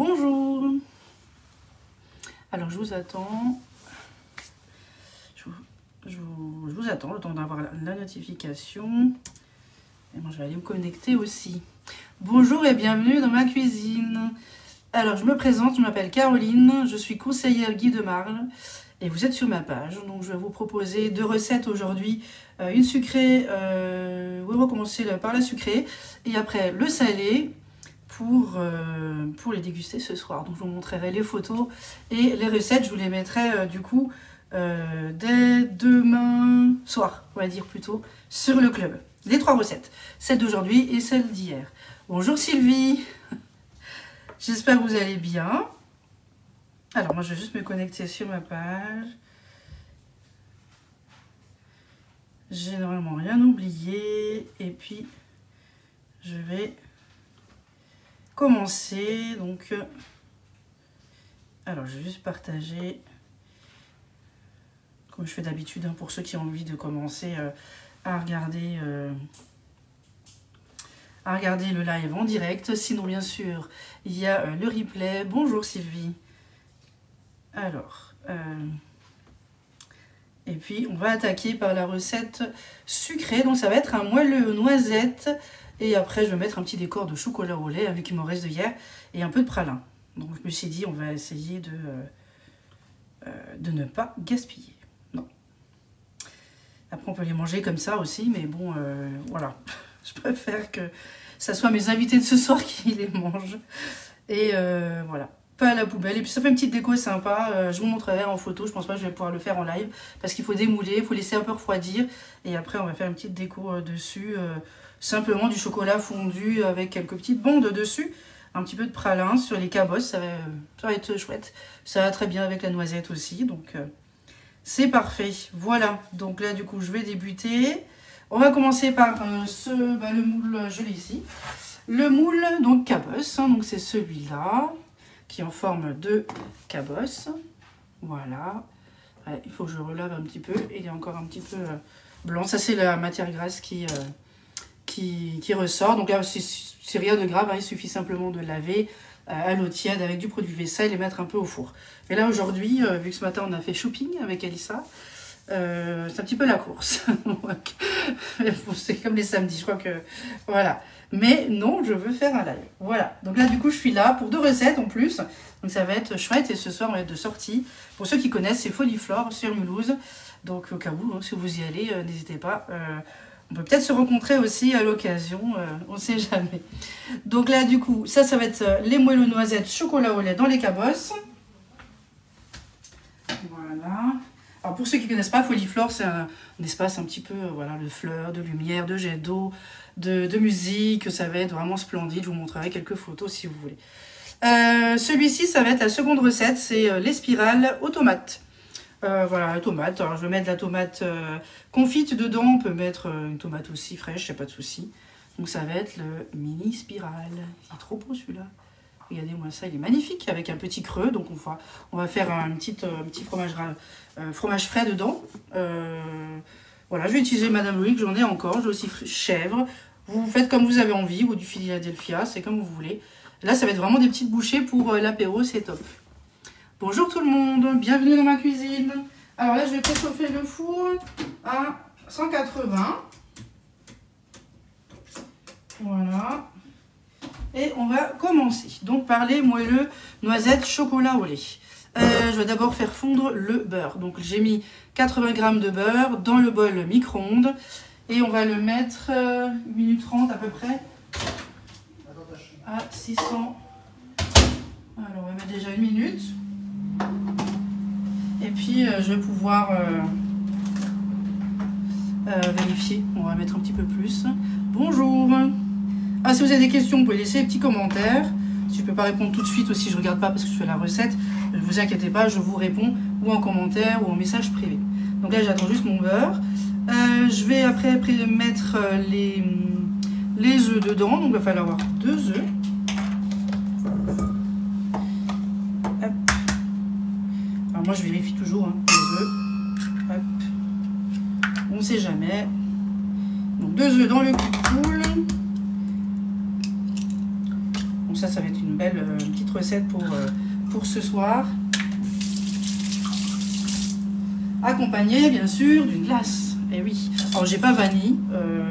Bonjour. Alors je vous attends. Je vous attends le temps d'avoir la notification. Et moi je vais aller me connecter aussi. Bonjour et bienvenue dans ma cuisine. Alors je me présente, je m'appelle Caroline, je suis conseillère Guy de Marle et vous êtes sur ma page. Donc je vais vous proposer deux recettes aujourd'hui. Une sucrée, on va commencer par la sucrée et après le salé pour les déguster ce soir. Donc je vous montrerai les photos et les recettes, je vous les mettrai du coup dès demain soir, on va dire plutôt, sur le club. Les trois recettes, celle d'aujourd'hui et celle d'hier. Bonjour Sylvie, j'espère que vous allez bien. Alors moi je vais juste me connecter sur ma page. J'ai normalement rien oublié et puis je vais commencer. Donc alors je vais juste partager comme je fais d'habitude pour ceux qui ont envie de commencer à regarder le live en direct. Sinon bien sûr il y a le replay. Bonjour Sylvie. Alors et puis on va attaquer par la recette sucrée. Donc ça va être un moelleux aux noisettes. Et après, je vais mettre un petit décor de chocolat au lait avec il m'en reste de hier et un peu de pralin. Donc, je me suis dit, on va essayer de ne pas gaspiller. Non. Après, on peut les manger comme ça aussi, mais bon, voilà. Je préfère que ça soit mes invités de ce soir qui les mangent. Et voilà. Pas à la poubelle. Et puis, ça fait une petite déco sympa. Je vous montrerai en photo. Je pense pas que je vais pouvoir le faire en live parce qu'il faut démouler, il faut laisser un peu refroidir. Et après, on va faire une petite déco dessus. Simplement du chocolat fondu avec quelques petites bandes dessus. Un petit peu de pralin sur les cabosses. Ça va être chouette. Ça va très bien avec la noisette aussi. Donc, c'est parfait. Voilà. Donc là, du coup, je vais débuter. On va commencer par le moule, je l'ai ici. Le moule, donc cabosse. Hein, donc, c'est celui-là qui est en forme de cabosse. Voilà. Ouais, il faut que je relave un petit peu. Il est encore un petit peu blanc. Ça, c'est la matière grasse qui ressort. Donc là, c'est rien de grave, hein, il suffit simplement de laver à l'eau tiède avec du produit vaisselle et mettre un peu au four. Et là, aujourd'hui, vu que ce matin, on a fait shopping avec Elissa, c'est un petit peu la course. C'est comme les samedis, je crois que... Voilà. Mais non, je veux faire un live. Voilà. Donc là, du coup, je suis là pour deux recettes en plus. Donc ça va être chouette. Et ce soir, on va être de sortie. Pour ceux qui connaissent, c'est Foliflore sur Mulhouse. Donc au cas où, hein, si vous y allez, n'hésitez pas. On peut peut-être se rencontrer aussi à l'occasion, on ne sait jamais. Donc là, du coup, ça va être les moelleux noisettes chocolat au lait dans les cabosses. Voilà. Alors pour ceux qui ne connaissent pas, Foliflore, c'est un espace un petit peu, voilà, de fleurs, de lumière, de jets d'eau, de musique. Ça va être vraiment splendide. Je vous montrerai quelques photos si vous voulez. Celui-ci, ça va être la seconde recette, c'est les spirales aux tomates. Voilà, la tomate. Alors, je vais mettre de la tomate confite dedans. On peut mettre une tomate aussi fraîche, il n'y a pas de souci. Donc, ça va être le mini spirale. Il est trop beau celui-là. Regardez-moi ça, il est magnifique avec un petit creux. Donc, on va faire un petit fromage frais dedans. Voilà, je vais utiliser Madame Louis, que j'en ai encore. J'ai aussi chèvre. Vous faites comme vous avez envie, ou du Philadelphia, c'est comme vous voulez. Là, ça va être vraiment des petites bouchées pour l'apéro, c'est top. Bonjour tout le monde, bienvenue dans ma cuisine. Alors là, je vais préchauffer le four à 180. Voilà. Et on va commencer. Donc par les moelleux noisettes chocolat au lait. Je vais d'abord faire fondre le beurre. Donc j'ai mis 80 g de beurre dans le bol micro-ondes. Et on va le mettre 1 minute 30 à peu près à 600. Alors on va mettre déjà 1 minute. Et puis je vais pouvoir vérifier. On va mettre un petit peu plus. Bonjour. Ah, si vous avez des questions, vous pouvez laisser des petits commentaires. Si je ne peux pas répondre tout de suite aussi, je ne regarde pas parce que je fais la recette. Ne vous inquiétez pas, je vous réponds ou en commentaire ou en message privé. Donc là, j'attends juste mon beurre. Je vais après mettre les œufs dedans. Donc il va falloir avoir 2 œufs. Alors moi je vérifie toujours les œufs. Hop. On ne sait jamais. Donc 2 œufs dans le cul de poule. Bon, ça va être une belle petite recette pour ce soir. Accompagné bien sûr d'une glace. Et oui. Alors j'ai pas vanille,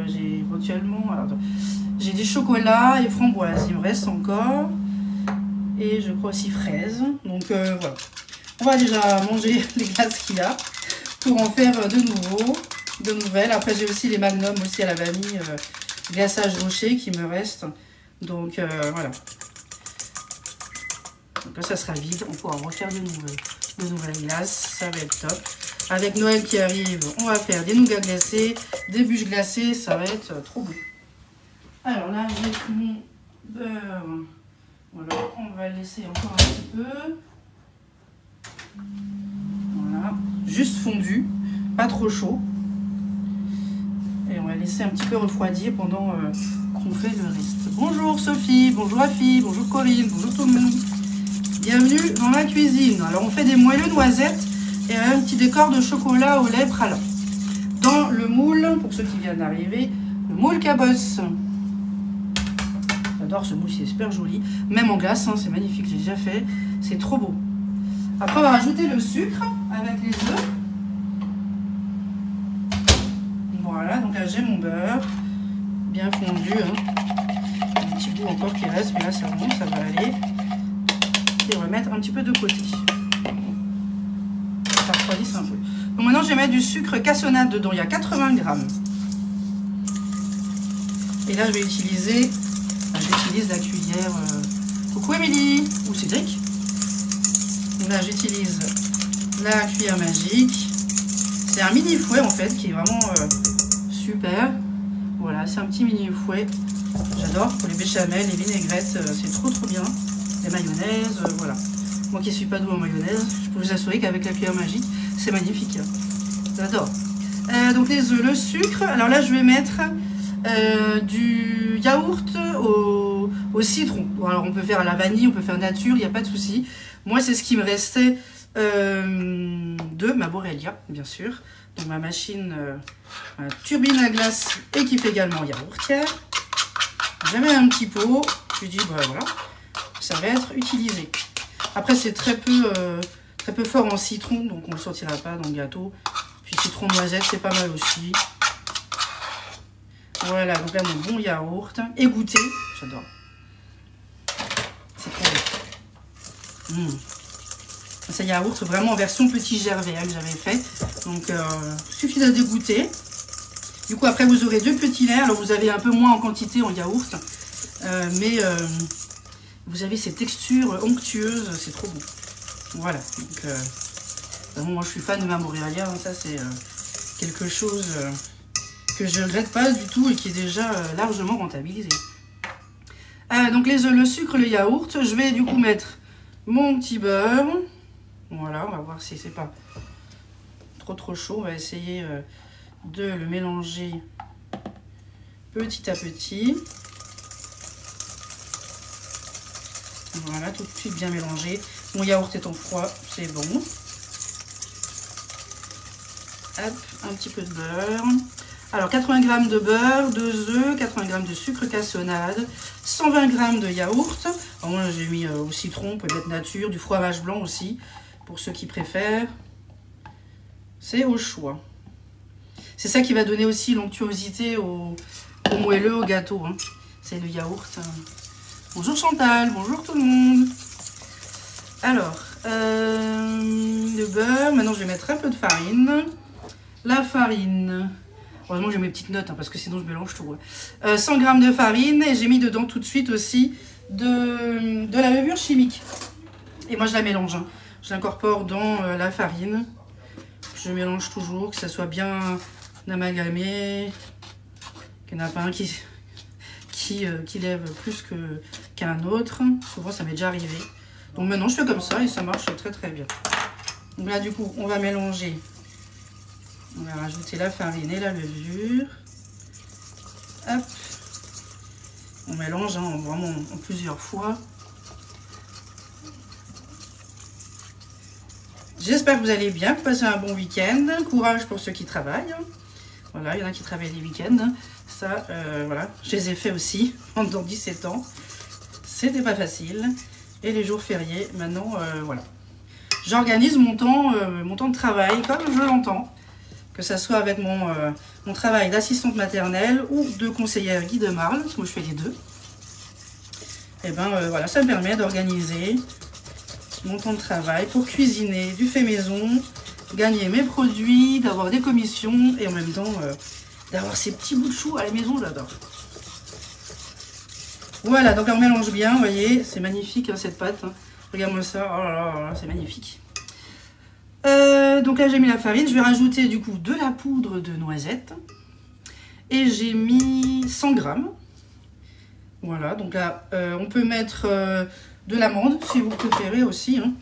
j'ai éventuellement. J'ai des chocolats et framboises. Il me reste encore. Et je crois aussi fraises. Donc voilà. On va déjà manger les glaces qu'il y a pour en faire de nouvelles. Après j'ai aussi les magnums aussi à la vanille, glaçage rocher qui me reste. Donc voilà. Donc là ça sera vide. On pourra refaire de nouvelles glaces. Ça va être top. Avec Noël qui arrive, on va faire des nougats glacés, des bûches glacées, ça va être trop bon. Alors là, j'ai mon beurre. Voilà, on va le laisser encore un petit peu. Voilà, juste fondu, pas trop chaud. Et on va laisser un petit peu refroidir pendant qu'on fait le reste. Bonjour Sophie, bonjour Afi, bonjour Corinne, bonjour tout le monde. Bienvenue dans la cuisine. Alors on fait des moelleux noisettes. Et un petit décor de chocolat au lait praline. Dans le moule, pour ceux qui viennent d'arriver, le moule cabosse. J'adore ce moule, c'est super joli. Même en glace, hein, c'est magnifique, j'ai déjà fait. C'est trop beau. Après, on va rajouter le sucre avec les œufs. Voilà, donc là j'ai mon beurre bien fondu. Hein. Un petit bout encore qui reste, mais là c'est bon, ça va aller. Et on va mettre un petit peu de côté. Un peu. Donc maintenant je vais mettre du sucre cassonade dedans, il y a 80 grammes. Et là je vais utiliser, j'utilise la cuillère. Coucou Émilie ou Cédric. Donc là j'utilise la cuillère magique. C'est un mini fouet en fait qui est vraiment super. Voilà, c'est un petit mini fouet. J'adore pour les béchamels, les vinaigrettes, c'est trop bien. Les mayonnaises, voilà. Moi qui ne suis pas douée en mayonnaise, je peux vous assurer qu'avec la cuillère magique, c'est magnifique. J'adore. Donc les œufs, le sucre. Alors là, je vais mettre du yaourt au citron. Bon, alors on peut faire à la vanille, on peut faire nature, il n'y a pas de souci. Moi, c'est ce qui me restait de ma Borrelia, bien sûr. Donc ma machine turbine à glace et qui fait également yaourtière. Je mets un petit pot. Je dis, bah, voilà, ça va être utilisé. Après, c'est très peu fort en citron, donc on ne le sortira pas dans le gâteau. Puis citron noisette, c'est pas mal aussi. Voilà, donc là, mon bon yaourt. Égoutté, j'adore. C'est trop bon. C'est yaourt vraiment en version petit gervais que j'avais fait. Donc, il suffit de dégoûter. Du coup, après, vous aurez 2 petits laits. Alors, vous avez un peu moins en quantité en yaourt. Mais vous avez ces textures onctueuses. C'est trop bon. Voilà. Donc, moi, je suis fan de ma Borrelia. Hein, ça, c'est quelque chose que je ne regrette pas du tout et qui est déjà largement rentabilisé. Donc, les œufs, le sucre, le yaourt. Je vais du coup mettre mon petit beurre. Voilà, on va voir si c'est pas trop chaud. On va essayer de le mélanger petit à petit. Voilà, tout de suite bien mélangé. Mon yaourt étant froid, c'est bon. Hop, un petit peu de beurre. Alors, 80 g de beurre, 2 œufs, 80 g de sucre cassonade, 120 g de yaourt. Alors, moi, j'ai mis au citron, on peut mettre nature, du fromage blanc aussi, pour ceux qui préfèrent. C'est au choix. C'est ça qui va donner aussi l'onctuosité au moelleux, au gâteau. Hein. C'est le yaourt. Bonjour Chantal, bonjour tout le monde. Alors, le beurre, maintenant je vais mettre un peu de farine. La farine, heureusement j'ai mes petites notes, hein, parce que sinon je mélange tout. Ouais. 100 g de farine et j'ai mis dedans tout de suite aussi de la levure chimique. Et moi je la mélange, hein. Je l'incorpore dans la farine. Je mélange toujours, que ça soit bien amalgamé, qu'il n'y en a pas un qui lève plus qu'un autre. Souvent ça m'est déjà arrivé. Donc maintenant je fais comme ça et ça marche très bien. Donc là du coup on va mélanger. On va rajouter la farine et la levure. Hop. On mélange hein, vraiment en plusieurs fois. J'espère que vous allez bien, que vous passez un bon week-end. Courage pour ceux qui travaillent. Voilà, il y en a qui travaillent les week-ends. Ça, voilà, je les ai fait aussi pendant 17 ans. c'était pas facile. Et les jours fériés, maintenant, voilà. J'organise mon temps de travail comme je l'entends. Que ça soit avec mon travail d'assistante maternelle ou de conseillère guide de marle, parce que moi je fais les deux. Et ben voilà, ça me permet d'organiser mon temps de travail pour cuisiner du fait maison, gagner mes produits, d'avoir des commissions et en même temps d'avoir ces petits bouts de chou à la maison, j'adore. Voilà, donc là on mélange bien, vous voyez, c'est magnifique hein, cette pâte. Hein. Regarde-moi ça, oh là là, c'est magnifique. Donc là j'ai mis la farine, je vais rajouter du coup de la poudre de noisette. Et j'ai mis 100 grammes. Voilà, donc là on peut mettre de l'amande si vous préférez aussi. Hein.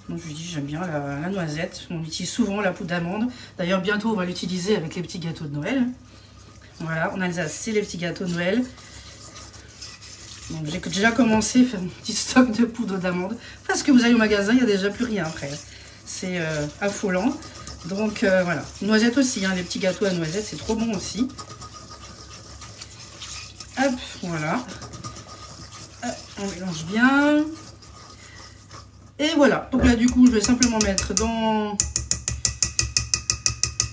Donc je vous dis j'aime bien la noisette, on utilise souvent la poudre d'amande. D'ailleurs bientôt on va l'utiliser avec les petits gâteaux de Noël. Voilà, en Alsace c'est les petits gâteaux de Noël. Donc j'ai déjà commencé à faire un petit stock de poudre d'amande. Parce que vous allez au magasin, il n'y a déjà plus rien après. C'est affolant. Donc voilà. Noisettes aussi, hein, les petits gâteaux à noisettes, c'est trop bon aussi. Hop, voilà. Hop, on mélange bien. Et voilà. Donc là du coup, je vais simplement mettre dans... Vous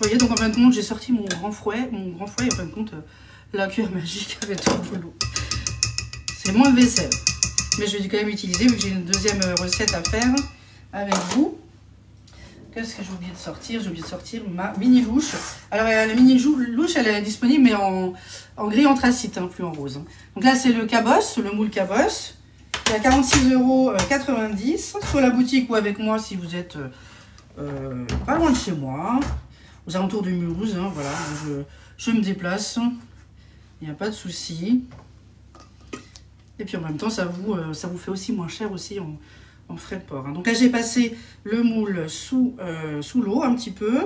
voyez, donc en fin de compte, j'ai sorti mon grand fouet. Mon grand fouet, en fin de compte, la cuillère magique avait tout le boulot. C'est moins de vaisselle. Mais je vais quand même utiliser vu que j'ai une deuxième recette à faire avec vous. Qu'est-ce que j'ai oublié de sortir? J'ai oublié de sortir ma mini louche. Alors la mini louche, elle est disponible mais en gris anthracite, hein, plus en rose. Donc là c'est le cabosse, le moule cabosse. Il est à 46,90 € sur la boutique ou avec moi si vous êtes pas loin de chez moi, aux alentours de Mulhouse. Hein, voilà, je me déplace, il n'y a pas de souci. Et puis en même temps, ça vous fait aussi moins cher aussi en frais de port. Hein. Donc là, j'ai passé le moule sous l'eau un petit peu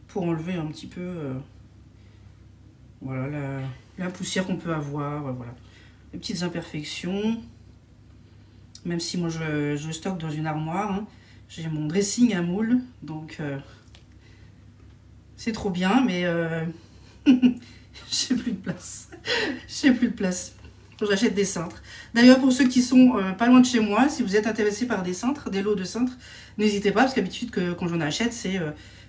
pour enlever un petit peu voilà, la poussière qu'on peut avoir. Voilà. Les petites imperfections. Même si moi, je stocke dans une armoire. Hein. J'ai mon dressing à moule. Donc, c'est trop bien, mais j'ai plus de place. J'ai plus de place. J'achète des cintres. D'ailleurs, pour ceux qui sont pas loin de chez moi, si vous êtes intéressés par des cintres, des lots de cintres, n'hésitez pas, parce qu'habitude, quand j'en achète, c'est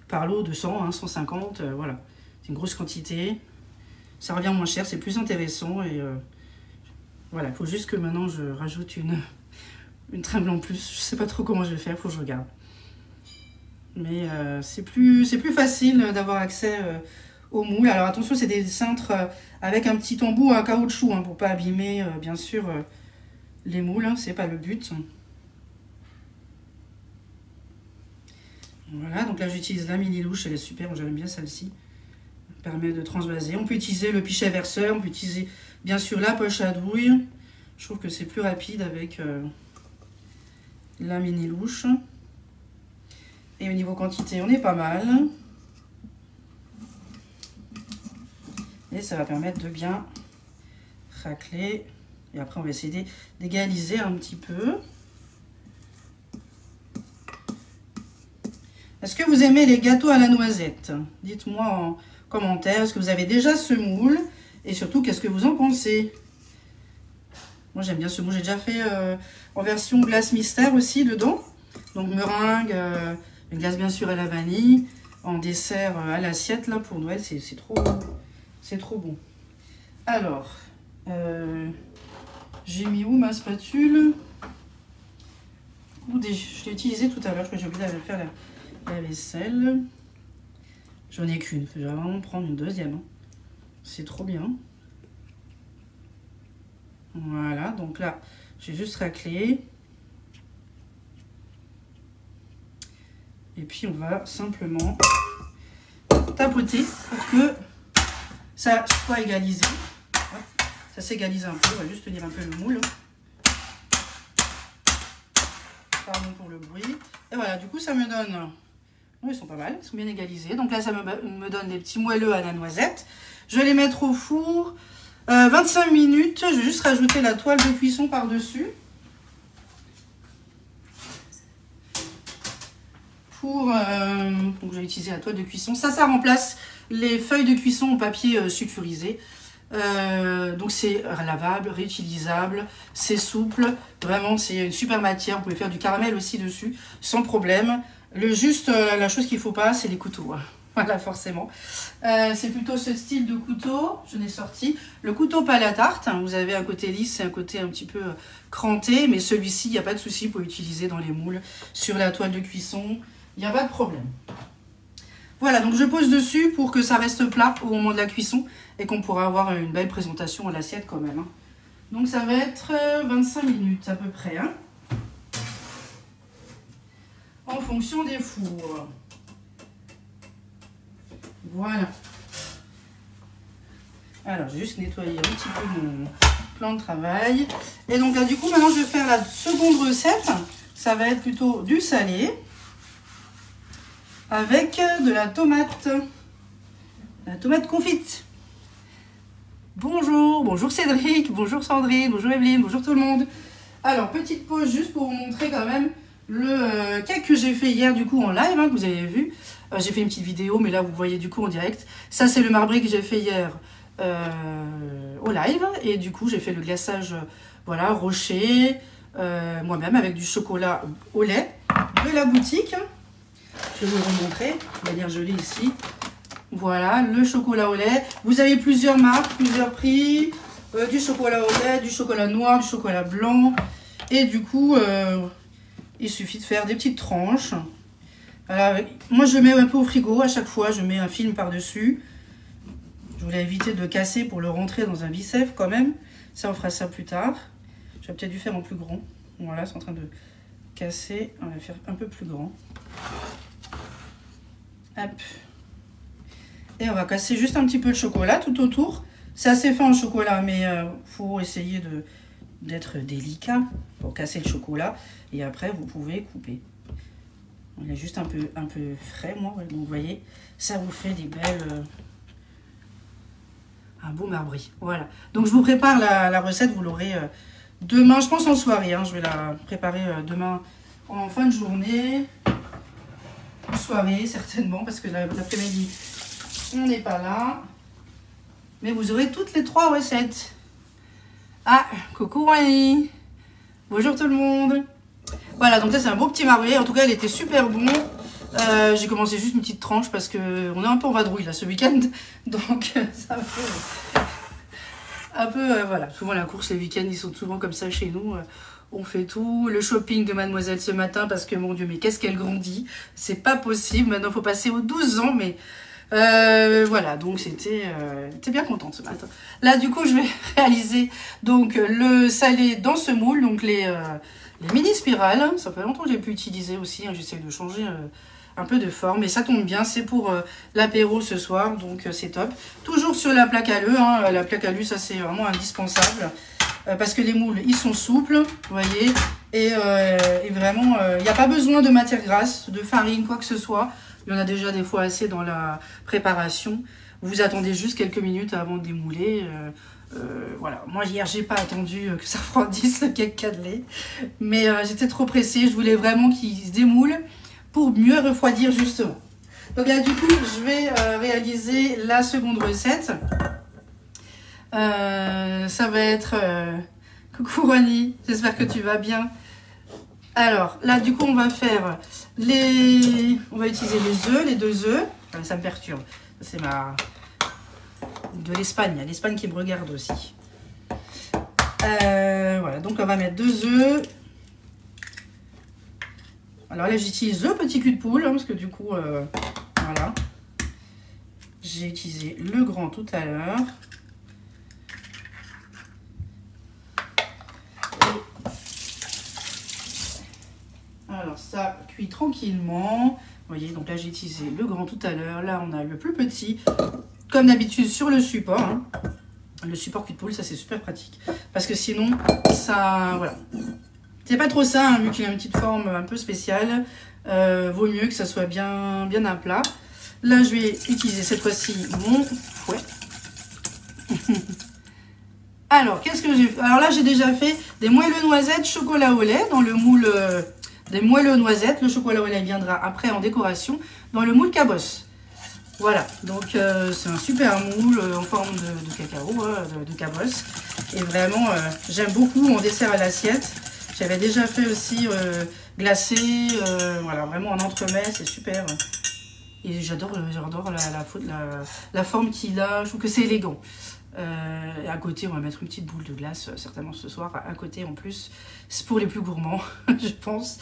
par lot de 100, hein, 150, voilà. C'est une grosse quantité. Ça revient moins cher, c'est plus intéressant. Et voilà, il faut juste que maintenant, je rajoute une trimble en plus. Je sais pas trop comment je vais faire, il faut que je regarde. Mais c'est plus facile d'avoir accès au moule. Alors attention, c'est des cintres avec un petit embout à caoutchouc hein, pour pas abîmer bien sûr les moules, hein, c'est pas le but. Voilà, donc là j'utilise la mini louche, elle est super, j'aime bien celle-ci. Elle permet de transvaser. On peut utiliser le pichet verseur, on peut utiliser bien sûr la poche à douille. Je trouve que c'est plus rapide avec la mini louche. Et au niveau quantité, on est pas mal. Et ça va permettre de bien racler. Et après, on va essayer d'égaliser un petit peu. Est-ce que vous aimez les gâteaux à la noisette? Dites-moi en commentaire. Est-ce que vous avez déjà ce moule? Et surtout, qu'est-ce que vous en pensez? Moi, j'aime bien ce moule. J'ai déjà fait en version glace mystère aussi dedans. Donc, meringue, une glace bien sûr à la vanille. En dessert à l'assiette, là, pour Noël, c'est trop... C'est trop bon. Alors, j'ai mis où ma spatule? Je l'ai utilisée tout à l'heure. Je crois que j'ai oublié de faire la vaisselle. J'en ai qu'une. Je vais vraiment prendre une deuxième. Hein. C'est trop bien. Voilà. Donc là, j'ai juste raclé. Et puis, on va simplement tapoter pour que ça soit égalisé. Ça s'égalise un peu. On va juste tenir un peu le moule. Pardon pour le bruit. Et voilà, du coup, ça me donne... Bon, ils sont pas mal, ils sont bien égalisés. Donc là, ça me donne des petits moelleux à la noisette. Je vais les mettre au four 25 minutes. Je vais juste rajouter la toile de cuisson par-dessus. Donc je vais utiliser la toile de cuisson. Ça remplace les feuilles de cuisson en papier sulfurisé. Donc c'est lavable, réutilisable, c'est souple. Vraiment, c'est une super matière. Vous pouvez faire du caramel aussi dessus, sans problème. La chose qu'il ne faut pas, c'est les couteaux. Hein. Voilà, forcément. C'est plutôt ce style de couteau. Je n'ai sorti. Le couteau pas à la tarte. Hein. Vous avez un côté lisse et un côté un petit peu cranté. Mais celui-ci, il n'y a pas de souci pour l'utiliser dans les moules, sur la toile de cuisson. Il n'y a pas de problème. Voilà, donc je pose dessus pour que ça reste plat au moment de la cuisson et qu'on pourra avoir une belle présentation à l'assiette quand même. Hein. Donc ça va être 25 minutes à peu près. Hein, en fonction des fours. Voilà. Alors, j'ai juste nettoyé un petit peu mon plan de travail. Et donc là, du coup, maintenant, je vais faire la seconde recette. Ça va être plutôt du salé. Avec de la tomate confite. Bonjour Cédric, bonjour Sandrine, bonjour Evelyne, bonjour tout le monde. Alors, petite pause juste pour vous montrer quand même le cake que j'ai fait hier du coup en live, hein, que vous avez vu. J'ai fait une petite vidéo, mais là vous voyez du coup en direct. Ça c'est le marbré que j'ai fait hier au live. Et du coup j'ai fait le glaçage, voilà, rocher, moi-même avec du chocolat au lait de la boutique. Je vais vous le remontrer de manière jolie ici. Voilà, le chocolat au lait. Vous avez plusieurs marques, plusieurs prix. Du chocolat au lait, du chocolat noir, du chocolat blanc. Et du coup, il suffit de faire des petites tranches. Voilà, moi, je le mets un peu au frigo à chaque fois. Je mets un film par-dessus. Je voulais éviter de casser pour le rentrer dans un bicef quand même. Ça, on fera ça plus tard. J'aurais peut-être dû faire en plus grand. Voilà, c'est en train de casser. On va faire un peu plus grand. Hop. Et on va casser juste un petit peu de chocolat tout autour. C'est assez fin en chocolat, mais faut essayer d'être délicat pour casser le chocolat. Et après, vous pouvez couper. Il est juste un peu frais, moi. Donc, vous voyez, ça vous fait des belles... un beau marbré. Voilà. Donc, je vous prépare la recette. Vous l'aurez demain, je pense en soirée. Hein. Je vais la préparer demain en fin de journée. Soirée certainement parce que l'après-midi on n'est pas là, mais vous aurez toutes les 3 recettes. Ah, coucou Rani, bonjour tout le monde. Voilà, donc ça c'est un beau petit marbré. En tout cas il était super bon. J'ai commencé juste une petite tranche parce que on est un peu en vadrouille là ce week-end, donc ça fait un peu voilà, souvent la course les week-ends ils sont souvent comme ça chez nous. On fait tout, le shopping de mademoiselle ce matin parce que mon Dieu, mais qu'est-ce qu'elle grandit, c'est pas possible, maintenant il faut passer aux 12 ans, mais voilà, donc j'étais bien contente ce matin. Là du coup je vais réaliser donc le salé dans ce moule, donc les mini spirales, ça fait longtemps que j'ai pu utiliser aussi, hein, j'essaie de changer un peu de forme, et ça tombe bien, c'est pour l'apéro ce soir, donc c'est top. Toujours sur la plaque à l'œuf, hein, la plaque à l'œuf ça c'est vraiment indispensable. Parce que les moules, ils sont souples, vous voyez, et vraiment, il n'y a pas besoin de matière grasse, de farine, quoi que ce soit. Il y en a déjà des fois assez dans la préparation. Vous attendez juste quelques minutes avant de démouler. Voilà, moi hier, j'ai pas attendu que ça refroidisse le cake cannelé, mais j'étais trop pressée. Je voulais vraiment qu'il se démoule pour mieux refroidir justement. Donc là, du coup, je vais réaliser la seconde recette. Ça va être coucou Rani, j'espère que tu vas bien. Alors là du coup on va faire on va utiliser les 2 œufs. Ça me perturbe, c'est de l'Espagne qui me regarde aussi. Voilà, donc on va mettre 2 œufs. Alors là j'utilise le petit cul de poule hein, parce que du coup voilà, j'ai utilisé le grand tout à l'heure. Alors ça cuit tranquillement. Vous voyez, donc là j'ai utilisé le grand tout à l'heure. Là on a le plus petit. Comme d'habitude sur le support. Hein. Le support cul de poule, ça c'est super pratique. Parce que sinon, ça... Voilà. C'est pas trop ça, hein, vu qu'il a une petite forme un peu spéciale. Vaut mieux que ça soit bien à plat. Là je vais utiliser cette fois-ci mon fouet. Alors, qu'est-ce que j'ai fait? Alors là j'ai déjà fait des moelleux noisettes chocolat au lait dans le moule... des moelleux noisettes, le chocolat au lait viendra après en décoration dans le moule cabosse. Voilà, donc c'est un super moule en forme de cacao, de cabosse. Et vraiment, j'aime beaucoup en dessert à l'assiette. J'avais déjà fait aussi glacé, voilà, vraiment en entremets, c'est super. Et j'adore la forme qu'il a, je trouve que c'est élégant. Et à côté, on va mettre une petite boule de glace, certainement ce soir, à côté en plus. C'est pour les plus gourmands, je pense.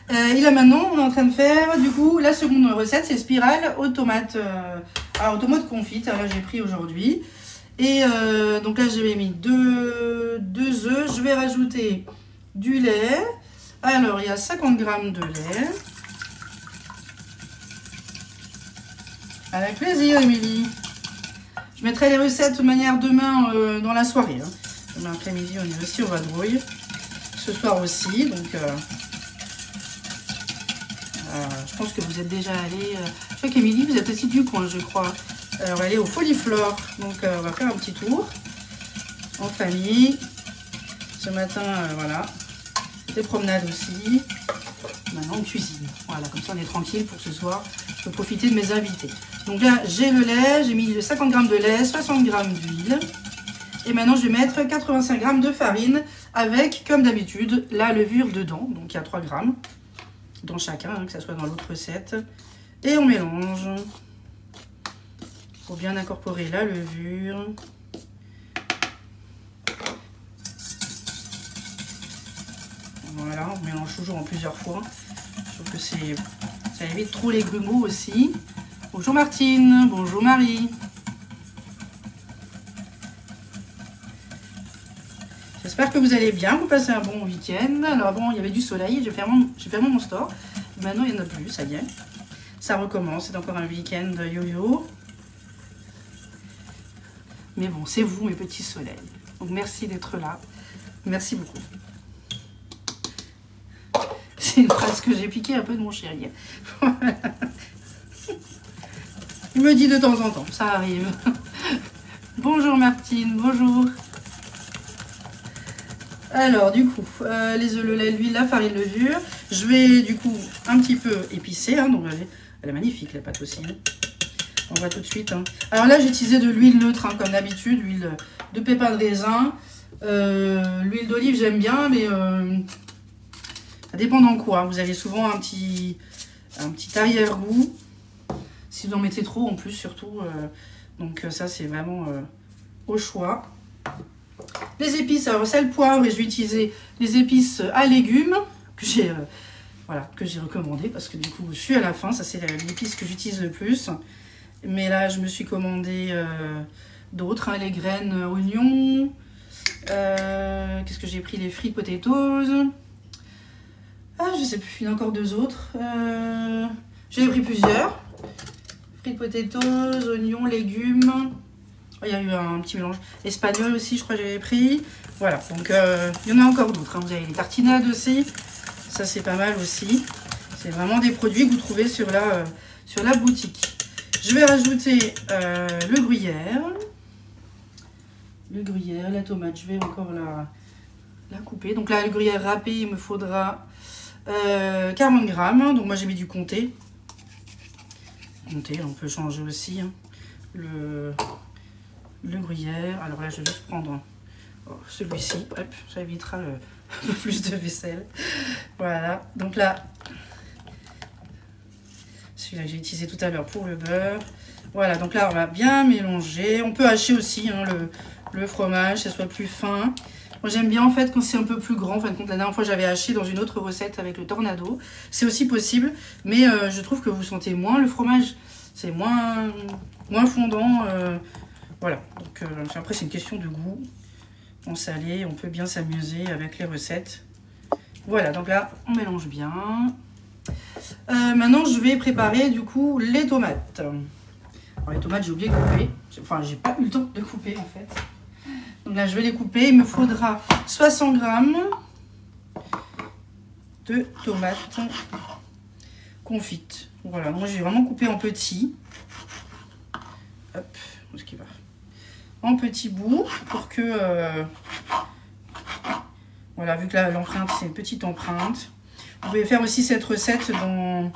Et là maintenant, on est en train de faire, du coup, la seconde recette, c'est spirale aux tomates, aux tomates confites. Là, j'ai pris aujourd'hui. Et donc là, j'ai mis deux œufs. Je vais rajouter du lait. Alors, il y a 50 g de lait. Avec plaisir, Émilie. Je mettrai les recettes de toute manière demain dans la soirée. Hein. Demain après-midi, on est aussi au vadrouille. Ce soir aussi, donc... je pense que vous êtes déjà allé... je crois qu'Émilie, vous êtes aussi du coin, je crois. On va aller au Foliflore. Donc, on va faire un petit tour en famille. Ce matin, voilà. Des promenades aussi. Maintenant, on cuisine. Voilà, comme ça, on est tranquille pour ce soir. Je peux profiter de mes invités. Donc là, j'ai le lait. J'ai mis 50 g de lait, 60 g d'huile. Et maintenant, je vais mettre 85 g de farine avec, comme d'habitude, la levure dedans. Donc, il y a 3 g. Dans chacun, hein, que ça soit dans l'autre recette. Et on mélange pour bien incorporer la levure. Voilà, on mélange toujours en plusieurs fois. Je trouve que ça évite trop les grumeaux aussi. Bonjour Martine, bonjour Marie. J'espère que vous allez bien, vous passez un bon week-end. Alors bon, il y avait du soleil, j'ai fermé mon store. Maintenant, il n'y en a plus, ça y est. Ça recommence, c'est encore un week-end yo-yo. Mais bon, c'est vous, mes petits soleils. Donc merci d'être là. Merci beaucoup. C'est une phrase que j'ai piquée un peu de mon chéri. Il me dit de temps en temps, ça arrive. Bonjour Martine, bonjour. Alors du coup, les œufs, le lait, l'huile, la farine, levure. Je vais du coup un petit peu épicer. Hein, donc elle est magnifique la pâte aussi. On voit tout de suite. Hein. Alors là, j'ai utilisé de l'huile neutre, hein, comme d'habitude, l'huile de pépins de raisin. L'huile d'olive, j'aime bien, mais ça dépend dans quoi. Vous avez souvent un petit arrière-goût. Si vous en mettez trop, en plus, surtout. Donc ça, c'est vraiment au choix. Les épices, alors sel, poivre, et je vais utiliser les épices à légumes que j'ai recommandé parce que du coup, je suis à la fin. Ça, c'est l'épice que j'utilise le plus. Mais là, je me suis commandé d'autres, hein, les graines oignons. Qu'est-ce que j'ai pris? Les frites potatoes. Ah, je sais plus, il y en a encore 2 autres. J'en ai pris plusieurs. Frites potatoes, oignons, légumes. Oh, il y a eu un petit mélange. Espagnol aussi, je crois que j'avais pris. Voilà, donc il y en a encore d'autres. Hein. Vous avez les tartinades aussi. Ça, c'est pas mal aussi. C'est vraiment des produits que vous trouvez sur la boutique. Je vais rajouter le gruyère. Le gruyère, la tomate, je vais encore la couper. Donc là, le gruyère râpé, il me faudra 40 grammes. Donc moi, j'ai mis du comté. Comté, on peut changer aussi. Hein. Le gruyère. Alors là, je vais juste prendre celui-ci. Hop, ça évitera un peu plus de vaisselle. Voilà. Donc là, celui-là que j'ai utilisé tout à l'heure pour le beurre. Voilà, donc là, on va bien mélanger. On peut hacher aussi hein, le fromage, que ce soit plus fin. Moi, j'aime bien en fait quand c'est un peu plus grand. En fin de compte, la dernière fois, j'avais haché dans une autre recette avec le tornado. C'est aussi possible, mais je trouve que vous sentez moins le fromage. C'est moins fondant. Voilà, donc après, c'est une question de goût. En salé, on peut bien s'amuser avec les recettes. Voilà, donc là, on mélange bien. Maintenant, je vais préparer du coup les tomates. Alors, les tomates, j'ai oublié de couper. Enfin, j'ai pas eu le temps de couper en fait. Donc là, je vais les couper. Il me faudra 60 grammes de tomates confites. Voilà, moi j'ai vraiment coupé en petits. Hop, où est-ce qu'il va? En petits bouts pour que... voilà, vu que là, l'empreinte, c'est une petite empreinte. Vous pouvez faire aussi cette recette dans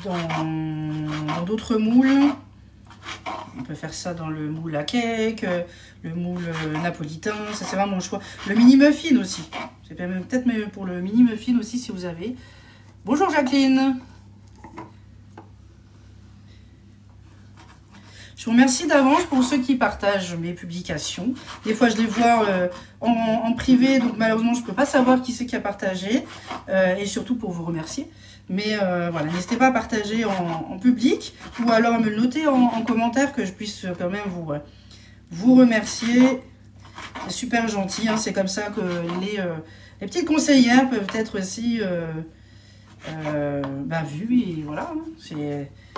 dans d'autres moules. On peut faire ça dans le moule à cake, le moule napolitain, ça c'est vraiment le choix. Le mini muffin aussi. C'est peut-être même pour le mini muffin aussi si vous avez. Bonjour Jacqueline. Je vous remercie d'avance pour ceux qui partagent mes publications. Des fois, je les vois en privé, donc malheureusement, je ne peux pas savoir qui c'est qui a partagé. Et surtout pour vous remercier. Mais voilà, n'hésitez pas à partager en public ou alors à me le noter en commentaire que je puisse quand même vous remercier. C'est super gentil, hein, c'est comme ça que les petites conseillères peuvent être aussi vues. Et voilà, hein,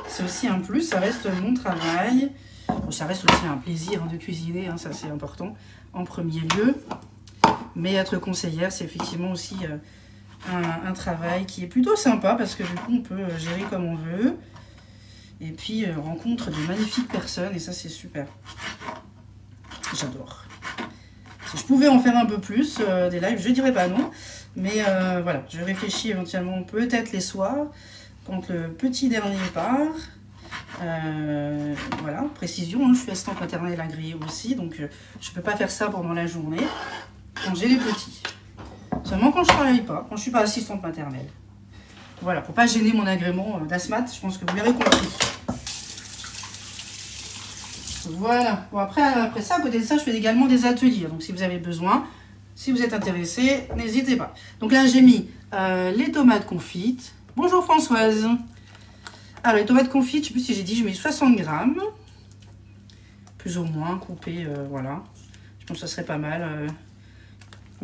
c'est aussi un plus, ça reste mon travail. Bon, ça reste aussi un plaisir de cuisiner, hein, ça c'est important en premier lieu. Mais être conseillère, c'est effectivement aussi un travail qui est plutôt sympa parce que du coup on peut gérer comme on veut. Et puis rencontre de magnifiques personnes et ça c'est super. J'adore. Si je pouvais en faire un peu plus des lives, je dirais pas non. Mais voilà, je réfléchis éventuellement peut-être les soirs quand le petit dernier part. Voilà, précision, hein, je suis assistante maternelle agréée aussi, donc je ne peux pas faire ça pendant la journée quand j'ai les petits. Seulement quand je ne travaille pas, quand je ne suis pas assistante maternelle. Voilà, pour ne pas gêner mon agrément d'ASMAT, je pense que vous l'avez compris. Voilà, bon après ça, à côté de ça, je fais également des ateliers, donc si vous avez besoin, si vous êtes intéressé, n'hésitez pas. Donc là, j'ai mis les tomates confites. Bonjour Françoise. Alors, les tomates confites, je ne sais plus si j'ai dit, je mets 60 grammes. Plus ou moins, coupées, voilà. Je pense que ça serait pas mal.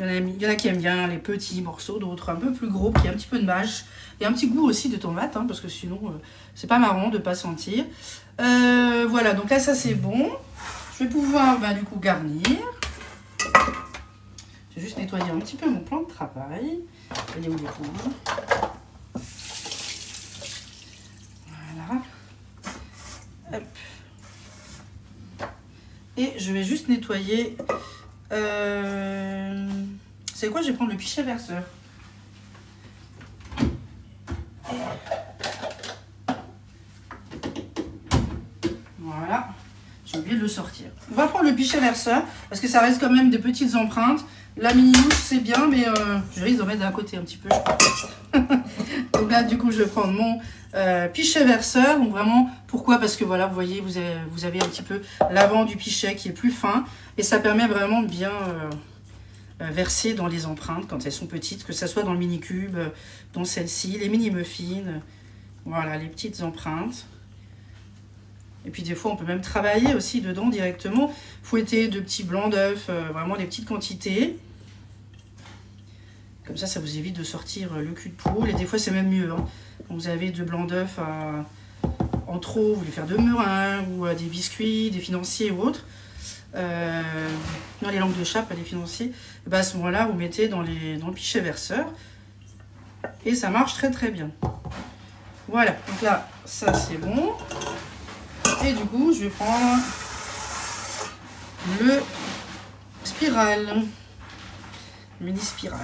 Il y en a qui aiment bien les petits morceaux, d'autres un peu plus gros, qui a un petit peu de mâche. Et un petit goût aussi de tomate, hein, parce que sinon, c'est pas marrant de ne pas sentir. Voilà, donc là, ça c'est bon. Je vais pouvoir, du coup, garnir. Je vais juste nettoyer un petit peu mon plan de travail. Il est où les rouges ? Voilà. Hop. Et je vais juste nettoyer. C'est quoi? Je vais prendre le pichet verseur. Voilà. J'ai oublié de le sortir. On va prendre le pichet verseur parce que ça reste quand même des petites empreintes. La mini mouche c'est bien, mais je risque d'en mettre d'un côté un petit peu, je crois. Donc là, du coup, je vais prendre mon pichet verseur. Donc vraiment, pourquoi? Parce que voilà, vous voyez, vous avez un petit peu l'avant du pichet qui est plus fin. Et ça permet vraiment de bien verser dans les empreintes quand elles sont petites, que ce soit dans le mini cube, dans celle-ci, les mini muffins. Voilà, les petites empreintes. Et puis des fois, on peut même travailler aussi dedans directement. Fouetter de petits blancs d'œufs, vraiment des petites quantités. Comme ça, ça vous évite de sortir le cul de poule. Et des fois, c'est même mieux. Hein. Quand vous avez de blancs d'œufs en trop, vous voulez faire de meringues ou des biscuits, des financiers ou autres. Non, les langues de chat, pas les financiers. Et à ce moment-là, vous mettez dans le pichet verseur. Et ça marche très très bien. Voilà, donc là, ça c'est bon. Et du coup, je vais prendre le spirale. Mini spirale.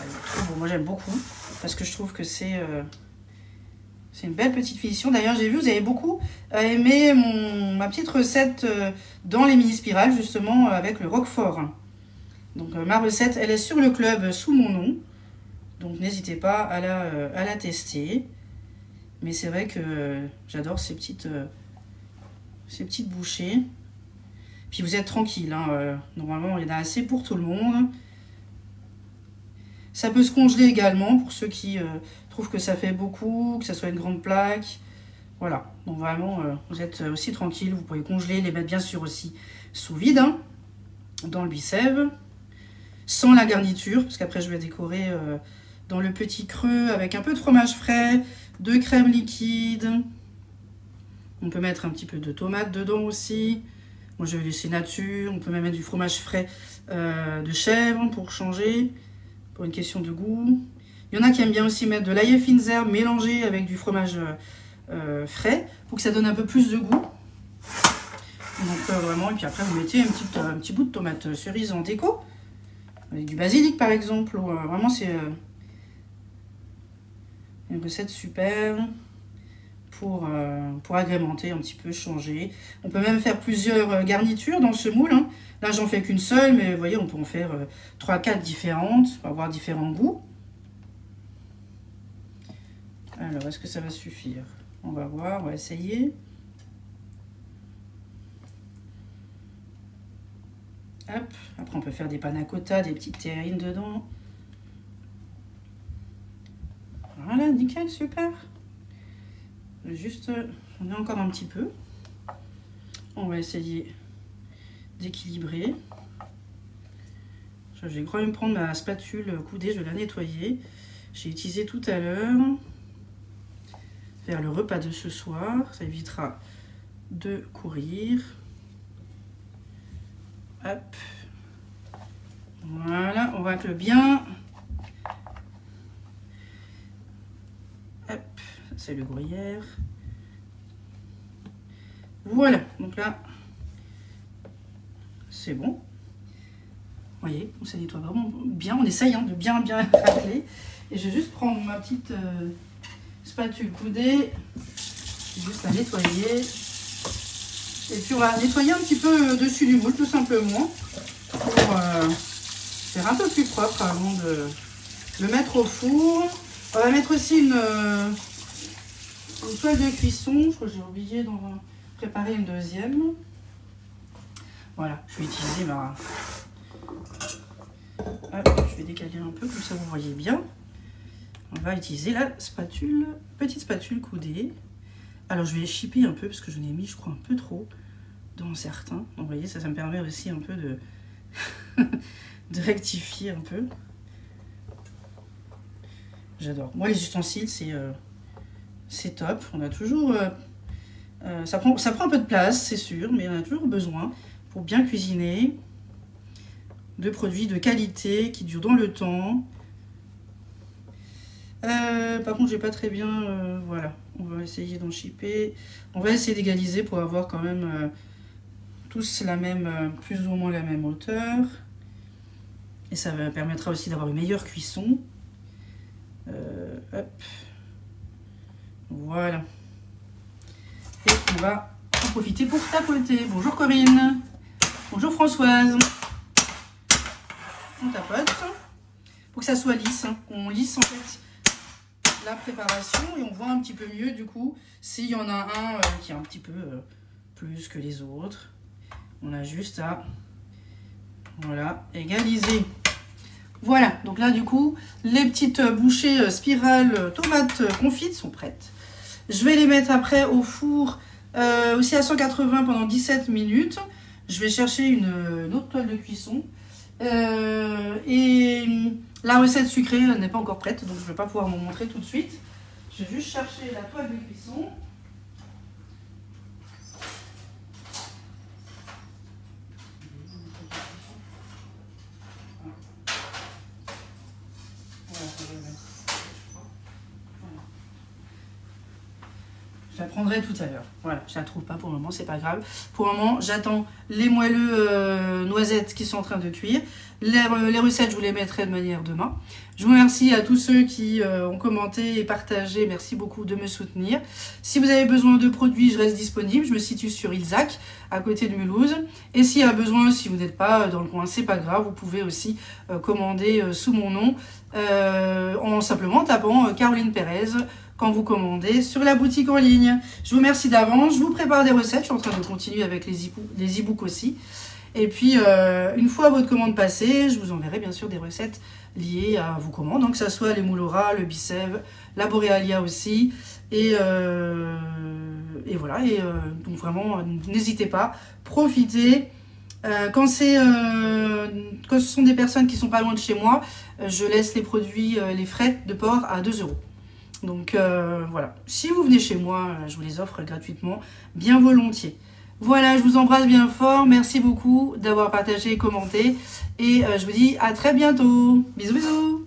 Bon, moi j'aime beaucoup parce que je trouve que c'est une belle petite finition. D'ailleurs, j'ai vu, vous avez beaucoup aimé ma petite recette dans les mini spirales, justement avec le roquefort. Donc ma recette, elle est sur le club sous mon nom. Donc n'hésitez pas à la tester. Mais c'est vrai que j'adore ces petites bouchées. Puis vous êtes tranquille, hein, normalement il y en a assez pour tout le monde. Ça peut se congeler également pour ceux qui trouvent que ça fait beaucoup, que ça soit une grande plaque. Voilà, donc vraiment vous êtes aussi tranquille, vous pouvez congeler, les mettre bien sûr aussi sous vide, hein, dans le bicève, sans la garniture, parce qu'après je vais décorer dans le petit creux avec un peu de fromage frais, de crème liquide. On peut mettre un petit peu de tomate dedans aussi. Moi, je vais laisser nature. On peut même mettre du fromage frais de chèvre pour changer, pour une question de goût. Il y en a qui aiment bien aussi mettre de l'ail et fines herbes mélangé avec du fromage frais pour que ça donne un peu plus de goût. Donc vraiment, et puis après, vous mettez un petit bout de tomate cerise en déco, avec du basilic par exemple. Vraiment, c'est une recette super. pour agrémenter un petit peu, changer. On peut même faire plusieurs garnitures dans ce moule, hein. Là, j'en fais qu'une seule, mais vous voyez, on peut en faire 3-4 différentes pour avoir différents goûts. Alors, est-ce que ça va suffire? On va voir, on va essayer. Hop. Après, on peut faire des panna cotta, des petites terrines dedans. Voilà, nickel, super. Juste, on a encore un petit peu. On va essayer d'équilibrer. Je vais quand même prendre ma spatule coudée, je vais la nettoyer. J'ai utilisé tout à l'heure. Faire le repas de ce soir, ça évitera de courir. Hop. Voilà, on racle bien. Hop, c'est le gruyère. Voilà, donc là, c'est bon. Vous voyez, on se nettoie vraiment bien. On essaye, hein, de bien racler. Et je vais juste prendre ma petite spatule coudée. Juste la nettoyer. Et puis on va nettoyer un petit peu dessus du moule, tout simplement. Pour faire un peu plus propre avant de le mettre au four. On va mettre aussi une toile de cuisson. Je crois que j'ai oublié d'en préparer une deuxième. Voilà, je vais utiliser ma... Hop, je vais décaler un peu, comme ça vous voyez bien. On va utiliser la spatule, petite spatule coudée. Alors je vais chipper un peu parce que je l'ai mis, je crois, un peu trop dans certains. Donc vous voyez, ça me permet aussi un peu de, de rectifier un peu. J'adore. Moi, les ustensiles, c'est top. On a toujours... ça prend un peu de place, c'est sûr, mais on a toujours besoin pour bien cuisiner de produits de qualité qui durent dans le temps. Par contre, j'ai pas très bien... voilà, on va essayer d'en chipper. On va essayer d'égaliser pour avoir quand même tous la même, plus ou moins la même hauteur. Et ça permettra aussi d'avoir une meilleure cuisson. Hop. Voilà. Et on va en profiter pour tapoter. Bonjour Corinne. Bonjour Françoise. On tapote. Pour que ça soit lisse. Hein. On lisse en fait la préparation et on voit un petit peu mieux du coup s'il y en a un qui est un petit peu plus que les autres. On a juste à voilà, égaliser. Voilà, donc là du coup les petites bouchées spirales tomates confites sont prêtes. Je vais les mettre après au four aussi à 180 pendant 17 minutes. Je vais chercher une autre toile de cuisson et la recette sucrée n'est pas encore prête, donc je ne vais pas pouvoir vous montrer tout de suite. Je vais juste chercher la toile de cuisson. Je la prendrai tout à l'heure. Voilà, je la trouve pas pour le moment, c'est pas grave. Pour le moment, j'attends les moelleux noisettes qui sont en train de cuire. Les recettes, je vous les mettrai de manière demain. Je vous remercie à tous ceux qui ont commenté et partagé. Merci beaucoup de me soutenir. Si vous avez besoin de produits, je reste disponible. Je me situe sur Ilzac, à côté de Mulhouse. Et s'il y a besoin, si vous n'êtes pas dans le coin, c'est pas grave. Vous pouvez aussi commander sous mon nom en simplement tapant Caroline Pérez quand vous commandez sur la boutique en ligne. Je vous remercie d'avance. Je vous prépare des recettes. Je suis en train de continuer avec les e-books aussi. Et puis, une fois votre commande passée, je vous enverrai bien sûr des recettes liées à vos commandes. Donc, que ce soit les moules au ras, le bicève, la boréalia aussi. Et voilà. Et donc, vraiment, n'hésitez pas. Profitez. Quand ce sont des personnes qui sont pas loin de chez moi, je laisse les produits, les frais de port à 2 €. Donc, voilà. Si vous venez chez moi, je vous les offre gratuitement, bien volontiers. Voilà, je vous embrasse bien fort. Merci beaucoup d'avoir partagé et commenté. Et je vous dis à très bientôt. Bisous, bisous.